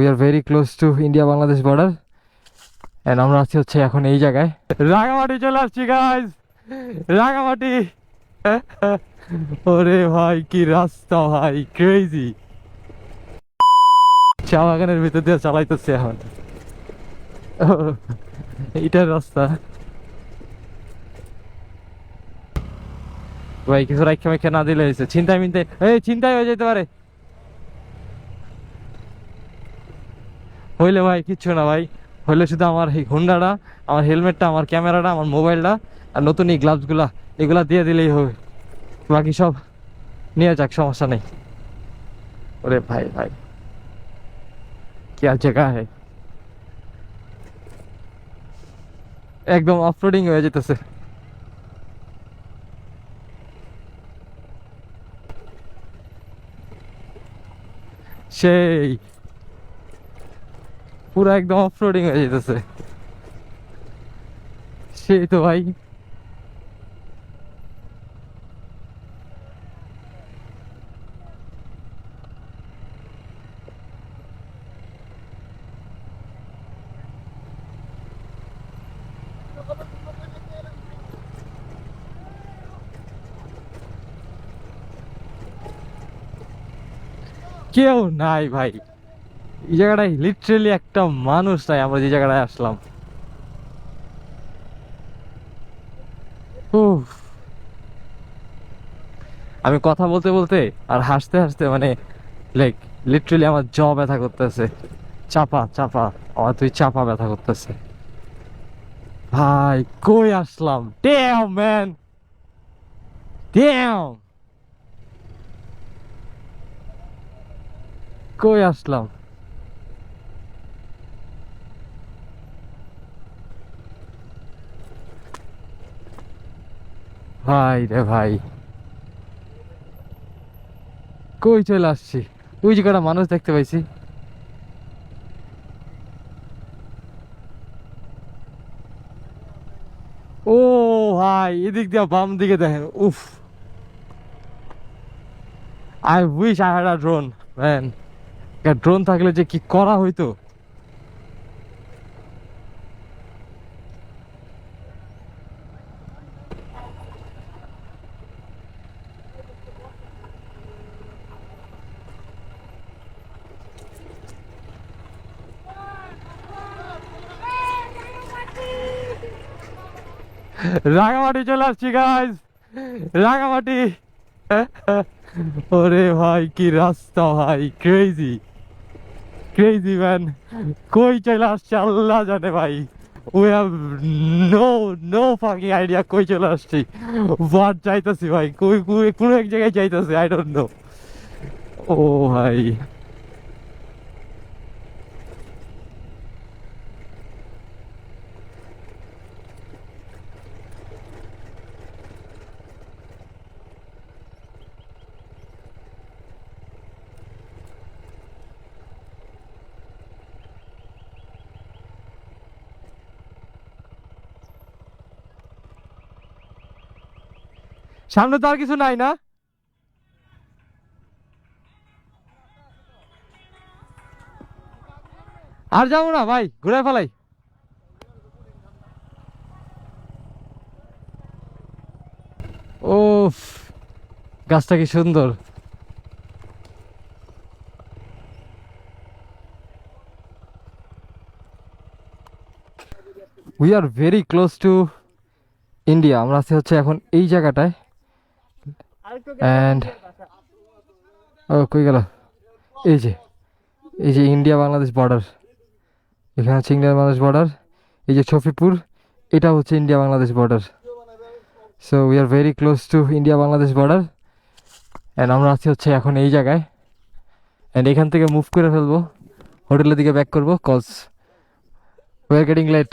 we are very close to India Bangladesh border and আমরা আছি হচ্ছে এখন এই জায়গায় রাঙামাটি চলে আসছি গাইস রাঙামাটি ওরে ভাই কি রাস্তা ভাই ক্রেজি চা বাগানের ভিতর দিয়ে চালাইতেছে এখন এইটার রাস্তা ভাই কিছু রাখা মেখে না দিলে হয়েছে চিন্তায় মিনতে এই চিন্তায় হয়ে যেতে পারে হইলে ভাই কিচ্ছু না ভাই হইলে শুধু আমার এই হুন্ডাটা আমার হেলমেটটা আমার ক্যামেরাটা আমার মোবাইলটা আর নতুন এই গ্লাভসগুলা এগুলা দিয়ে দিলেই হবে বাকি সব নিয়ে যাক সমস্যা নেই ওরে ভাই ভাই কি জায়গা হে একদম অফরোডিং হয়ে যেতেছে সেই পুরো একদম অফরোডিং হয়ে যেতেছে সেই তো ভাই কেউ নাই ভাই এই জায়গাটায় লিটারেলি একটা মানুষ নাই আমরা যে জায়গাটায় আসলাম উফ আমি কথা বলতে বলতে আর হাসতে হাসতে মানে লাইক লিটারেলি আমার জ ব্যথা করতেছে চাপা চাপা আমার তুই চাপা ব্যথা করতেছে ভাই কই আসলাম ড্যাম ম্যান ড্যাম কই আসলাম ভাই রে ভাই কই চলে আসছি ওই যে কটা মানুষ দেখতে পাইছি ও ভাই এদিক দিয়ে বাম দিকে দেখেন উফ I wish I had a drone man drone থাকলে যে কি করা হইতো রাঙামাটি চলে আসছি গাইজ রাঙামাটি ওরে ভাই কি রাস্তা ভাই ক্রেজি ক্রেজি ম্যান কই চলে আসছে আল্লাহ জানে ভাই we have no fucking idea কই চলে আসছি বাট যাইতেছি ভাই কই কোনো এক জায়গায় যাইতেছি আই ডোন্ট নো ও ভাই সামনে তো আর কিছু নাই না আর যাবো না ভাই ঘুরে ফেলাই ও গাছটা কি সুন্দর we are very close to India আমরা আছি হচ্ছে এখন এই জায়গাটায় এন্ড ও কই গেল এই যে ইন্ডিয়া বাংলাদেশ বর্ডার এখানে হচ্ছে ইন্ডিয়া বাংলাদেশ বর্ডার এই যে ছফিপুর এটা হচ্ছে India Bangladesh border so we are very close to India Bangladesh border and আমরা আছি হচ্ছে এখন এই জায়গায় এন্ড এখান থেকে মুভ করে ফেলবো হোটেলের দিকে ব্যাক করবো cause we are getting late